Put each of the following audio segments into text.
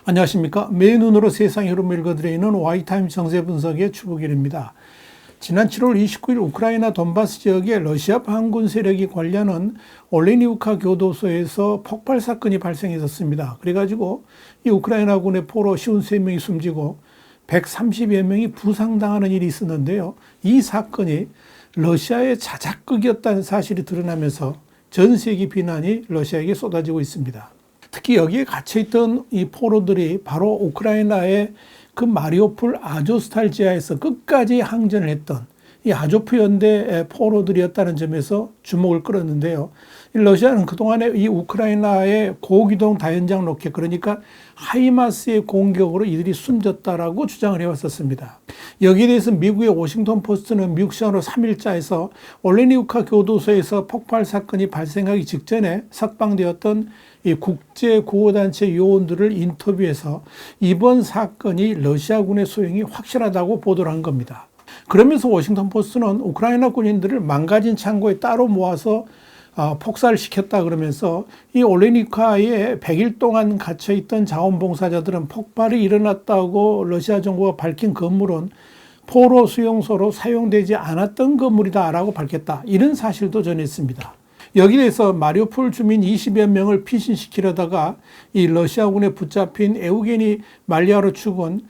안녕하십니까. 매의 눈으로 세상 흐름을 읽어드리는 와이타임스 정세 분석의 추부길입니다. 지난 7월 29일 우크라이나 돈바스 지역의 러시아 반군 세력이 관련한 올레니우카 교도소에서 폭발 사건이 발생했었습니다. 그래가지고 이 우크라이나군의 포로 53명이 숨지고 130여 명이 부상당하는 일이 있었는데요. 이 사건이 러시아의 자작극이었다는 사실이 드러나면서 전 세계 비난이 러시아에게 쏟아지고 있습니다. 특히 여기에 갇혀있던 이 포로들이 바로 우크라이나의 그 마리오폴 아조스탈 지하에서 끝까지 항전을 했던 이 아조프 연대 포로들이었다는 점에서 주목을 끌었는데요. 러시아는 그동안에 이 우크라이나의 고기동 다연장 로켓, 그러니까 하이마스의 공격으로 이들이 숨졌다라고 주장을 해왔었습니다. 여기에 대해서 미국의 워싱턴 포스트는 미국 시간으로 3일자에서 올레니우카 교도소에서 폭발 사건이 발생하기 직전에 석방되었던 이 국제구호단체 요원들을 인터뷰해서 이번 사건이 러시아군의 소용이 확실하다고 보도를 한 겁니다. 그러면서 워싱턴 포스트는 우크라이나 군인들을 망가진 창고에 따로 모아서 폭사를 시켰다 그러면서 이 올레니우카에 100일 동안 갇혀있던 자원봉사자들은 폭발이 일어났다고 러시아 정부가 밝힌 건물은 포로 수용소로 사용되지 않았던 건물이다라고 밝혔다. 이런 사실도 전했습니다. 여기에 대해서 마리오폴 주민 20여 명을 피신시키려다가 이 러시아군에 붙잡힌 에우게니 말리아르 축은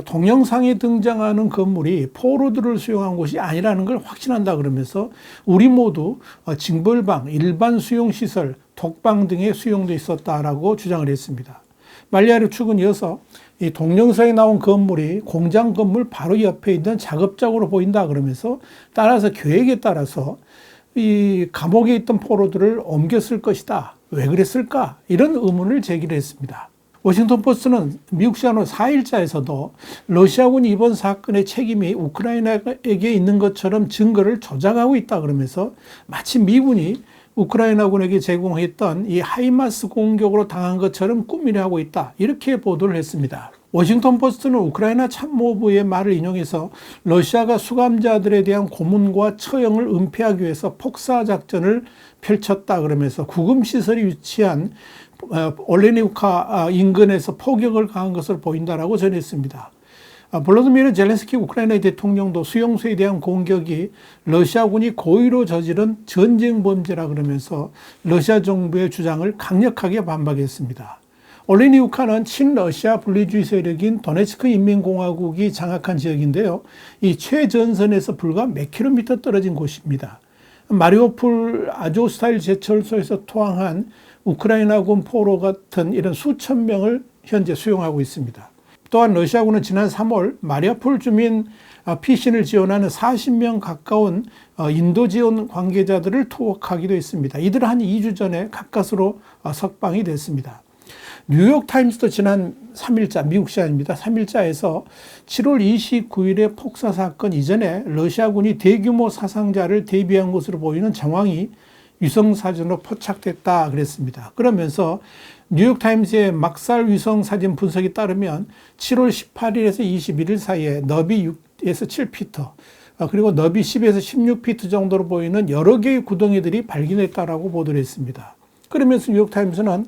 동영상에 등장하는 건물이 포로들을 수용한 곳이 아니라는 걸 확신한다 그러면서 우리 모두 징벌방, 일반 수용시설, 독방 등에 수용돼 있었다라고 주장을 했습니다. 말리아르 축은 이어서 이 동영상에 나온 건물이 공장 건물 바로 옆에 있는 작업장으로 보인다 그러면서 따라서 계획에 따라서 이 감옥에 있던 포로들을 옮겼을 것이다. 왜 그랬을까? 이런 의문을 제기를 했습니다. 워싱턴 포스트는 미국 시간으로 4일자에서도 러시아군이 이번 사건의 책임이 우크라이나에게 있는 것처럼 증거를 조작하고 있다 그러면서 마치 미군이 우크라이나군에게 제공했던 이 하이마스 공격으로 당한 것처럼 꾸미려고 있다. 이렇게 보도를 했습니다. 워싱턴 포스트는 우크라이나 참모부의 말을 인용해서 러시아가 수감자들에 대한 고문과 처형을 은폐하기 위해서 폭사 작전을 펼쳤다 그러면서 구금시설이 위치한 올레니우카 인근에서 포격을 가한 것을 보인다라고 전했습니다. 볼로디미르 젤렌스키 우크라이나 대통령도 수용소에 대한 공격이 러시아군이 고의로 저지른 전쟁 범죄라 그러면서 러시아 정부의 주장을 강력하게 반박했습니다. 올레니우카는 친러시아 분리주의 세력인 도네츠크 인민공화국이 장악한 지역인데요. 이 최전선에서 불과 몇 킬로미터 떨어진 곳입니다. 마리오폴 아조스탈 제철소에서 토항한 우크라이나군 포로 같은 이런 수천 명을 현재 수용하고 있습니다. 또한 러시아군은 지난 3월 마리오폴 주민 피신을 지원하는 40명 가까운 인도 지원 관계자들을 투옥하기도 했습니다. 이들은 한 2주 전에 가까스로 석방이 됐습니다. 뉴욕타임스도 지난 3일자, 미국 시간입니다. 3일자에서 7월 29일의 폭사 사건 이전에 러시아군이 대규모 사상자를 대비한 것으로 보이는 정황이 위성사진으로 포착됐다 그랬습니다. 그러면서 뉴욕타임스의 막살 위성사진 분석에 따르면 7월 18일에서 21일 사이에 너비 6에서 7피트, 그리고 너비 10에서 16피트 정도로 보이는 여러 개의 구덩이들이 발견했다라고 보도를 했습니다. 그러면서 뉴욕타임스는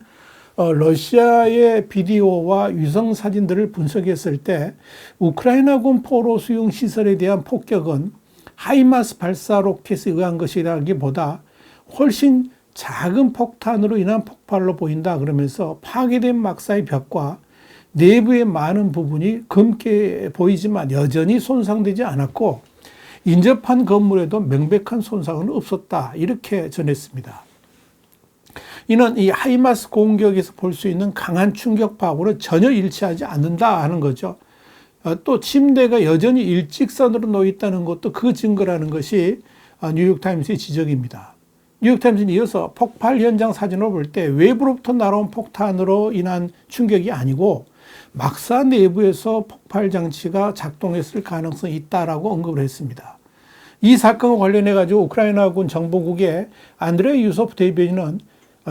러시아의 비디오와 위성 사진들을 분석했을 때 우크라이나군 포로 수용 시설에 대한 폭격은 하이마스 발사 로켓에 의한 것이라기보다 훨씬 작은 폭탄으로 인한 폭발로 보인다 그러면서 파괴된 막사의 벽과 내부의 많은 부분이 검게 보이지만 여전히 손상되지 않았고 인접한 건물에도 명백한 손상은 없었다 이렇게 전했습니다. 이는 이 하이마스 공격에서 볼 수 있는 강한 충격파하고는 전혀 일치하지 않는다 하는 거죠. 또 침대가 여전히 일직선으로 놓여 있다는 것도 그 증거라는 것이 뉴욕타임스의 지적입니다. 뉴욕타임스는 이어서 폭발 현장 사진을 볼 때 외부로부터 날아온 폭탄으로 인한 충격이 아니고 막사 내부에서 폭발 장치가 작동했을 가능성이 있다라고 언급을 했습니다. 이 사건과 관련해가지고 우크라이나군 정보국의 안드레이 유소프 대변인은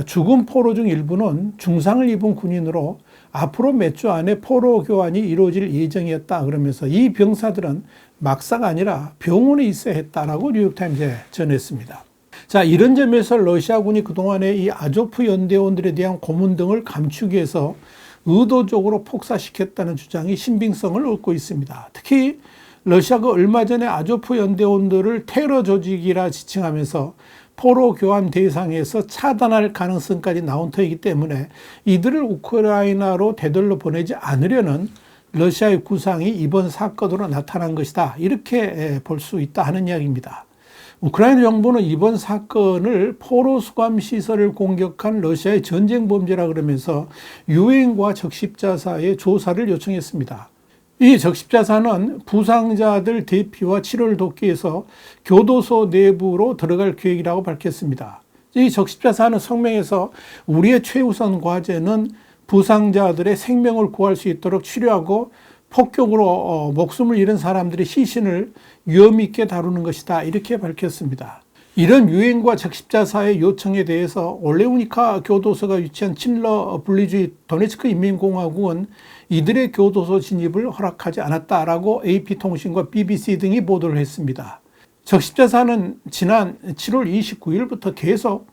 죽은 포로 중 일부는 중상을 입은 군인으로 앞으로 몇 주 안에 포로 교환이 이루어질 예정이었다 그러면서 이 병사들은 막사가 아니라 병원에 있어야 했다라고 뉴욕타임즈에 전했습니다. 자, 이런 점에서 러시아군이 그동안에 이 아조프 연대원들에 대한 고문 등을 감추기 위해서 의도적으로 폭사시켰다는 주장이 신빙성을 얻고 있습니다. 특히 러시아가 얼마 전에 아조프 연대원들을 테러 조직이라 지칭하면서 포로 교환 대상에서 차단할 가능성까지 나온 터이기 때문에 이들을 우크라이나로 되돌려 보내지 않으려는 러시아의 구상이 이번 사건으로 나타난 것이다. 이렇게 볼 수 있다 하는 이야기입니다. 우크라이나 정부는 이번 사건을 포로 수감 시설을 공격한 러시아의 전쟁 범죄라 그러면서 유엔과 적십자사의 조사를 요청했습니다. 이 적십자사는 부상자들 대피와 치료를 돕기 위해서 교도소 내부로 들어갈 계획이라고 밝혔습니다. 이 적십자사는 성명에서 우리의 최우선 과제는 부상자들의 생명을 구할 수 있도록 치료하고 폭격으로 목숨을 잃은 사람들의 시신을 위험 있게 다루는 것이다. 이렇게 밝혔습니다. 이런 유엔과 적십자사의 요청에 대해서 올레우니카 교도소가 위치한 친러 분리주의 도네츠크 인민공화국은 이들의 교도소 진입을 허락하지 않았다라고 AP통신과 BBC 등이 보도를 했습니다. 적십자사는 지난 7월 29일부터 계속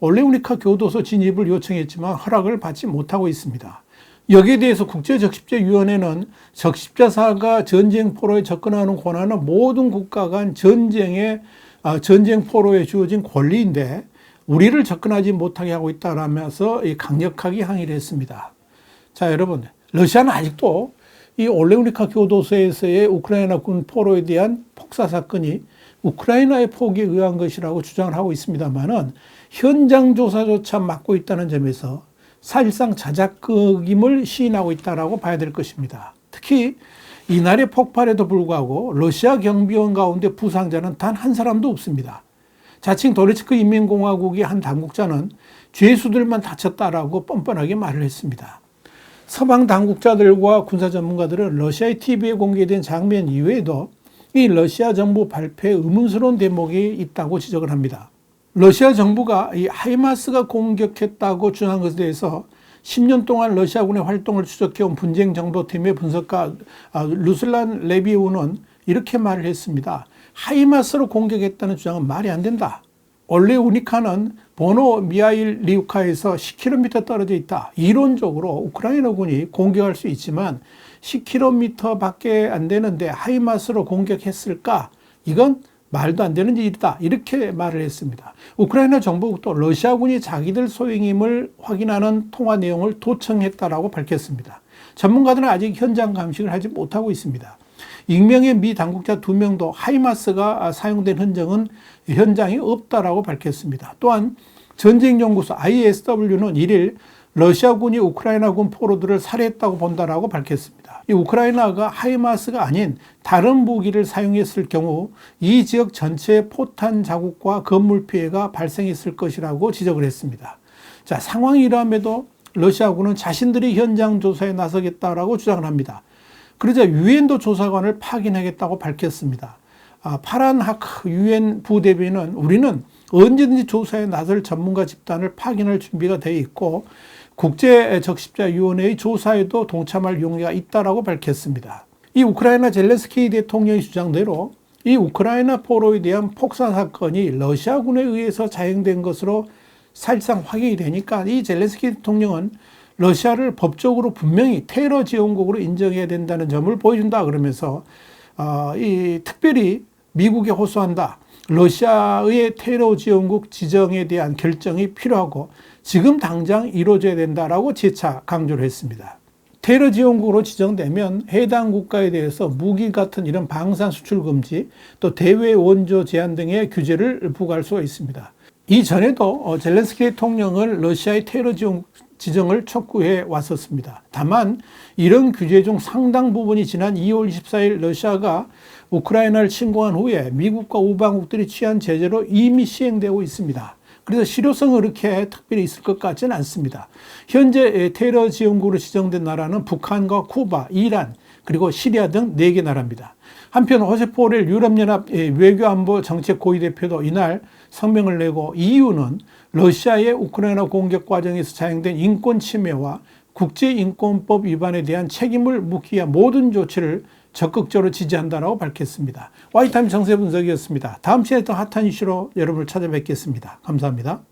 올레우니카 교도소 진입을 요청했지만 허락을 받지 못하고 있습니다. 여기에 대해서 국제적십자위원회는 적십자사가 전쟁 포로에 접근하는 권한은 모든 국가 간 전쟁 포로에 주어진 권리인데 우리를 접근하지 못하게 하고 있다라면서 강력하게 항의를 했습니다. 자, 여러분, 러시아는 아직도 이 올레우니카 교도소에서의 우크라이나 군 포로에 대한 폭사 사건이 우크라이나의 포기에 의한 것이라고 주장을 하고 있습니다만은 현장 조사조차 막고 있다는 점에서 사실상 자작극임을 시인하고 있다라고 봐야 될 것입니다. 특히 이날의 폭발에도 불구하고 러시아 경비원 가운데 부상자는 단 한 사람도 없습니다. 자칭 도네츠크 인민공화국의 한 당국자는 죄수들만 다쳤다라고 뻔뻔하게 말을 했습니다. 서방 당국자들과 군사 전문가들은 러시아의 TV에 공개된 장면 이외에도 이 러시아 정부 발표에 의문스러운 대목이 있다고 지적을 합니다. 러시아 정부가 이 하이마스가 공격했다고 주장한 것에 대해서 10년 동안 러시아군의 활동을 추적해온 분쟁정보팀의 분석가 루슬란 레비우는 이렇게 말을 했습니다. 하이마스로 공격했다는 주장은 말이 안 된다. 올레우니카는 보노 미하일리우카에서 10km 떨어져 있다. 이론적으로 우크라이나군이 공격할 수 있지만 10km 밖에 안 되는데 하이마스로 공격했을까? 이건 말도 안 되는 일이다. 이렇게 말을 했습니다. 우크라이나 정부도 러시아군이 자기들 소행임을 확인하는 통화 내용을 도청했다라고 밝혔습니다. 전문가들은 아직 현장 감식을 하지 못하고 있습니다. 익명의 미 당국자 2명도 하이마스가 사용된 흔적은 현장에 없다라고 밝혔습니다. 또한 전쟁연구소 ISW는 1일 러시아군이 우크라이나군 포로들을 살해했다고 본다라고 밝혔습니다. 이 우크라이나가 하이마스가 아닌 다른 무기를 사용했을 경우 이 지역 전체에 포탄 자국과 건물 피해가 발생했을 것이라고 지적을 했습니다. 자, 상황이 이러함에도 러시아군은 자신들이 현장 조사에 나서겠다라고 주장을 합니다. 그러자 유엔도 조사관을 파견하겠다고 밝혔습니다. 파란 하크 유엔 부대변인은 우리는 언제든지 조사에 나설 전문가 집단을 파견할 준비가 되어 있고 국제적십자위원회의 조사에도 동참할 용의가 있다라고 밝혔습니다. 이 우크라이나 젤렌스키 대통령의 주장대로 이 우크라이나 포로에 대한 폭사 사건이 러시아군에 의해서 자행된 것으로 사실상 확인이 되니까 이 젤렌스키 대통령은 러시아를 법적으로 분명히 테러 지원국으로 인정해야 된다는 점을 보여준다 그러면서 특별히 미국에 호소한다. 러시아의 테러 지원국 지정에 대한 결정이 필요하고 지금 당장 이루어져야 된다라고 재차 강조를 했습니다. 테러 지원국으로 지정되면 해당 국가에 대해서 무기 같은 이런 방산 수출 금지, 또 대외 원조 제한 등의 규제를 부과할 수가 있습니다. 이전에도 젤렌스키 대통령은 러시아의 테러 지정을 촉구해 왔었습니다. 다만 이런 규제 중 상당 부분이 지난 2월 24일 러시아가 우크라이나를 침공한 후에 미국과 우방국들이 취한 제재로 이미 시행되고 있습니다. 그래서 실효성은 그렇게 특별히 있을 것 같지는 않습니다. 현재 테러 지원국으로 지정된 나라는 북한과 쿠바, 이란, 그리고 시리아 등 4개 나라입니다. 한편 호세프 보렐 유럽연합 외교안보 정책 고위 대표도 이날 성명을 내고 EU는 러시아의 우크라이나 공격 과정에서 자행된 인권 침해와 국제인권법 위반에 대한 책임을 묻기 위한 모든 조치를 적극적으로 지지한다라고 밝혔습니다. 와이타임 정세 분석이었습니다. 다음 시간에 더 핫한 이슈로 여러분을 찾아뵙겠습니다. 감사합니다.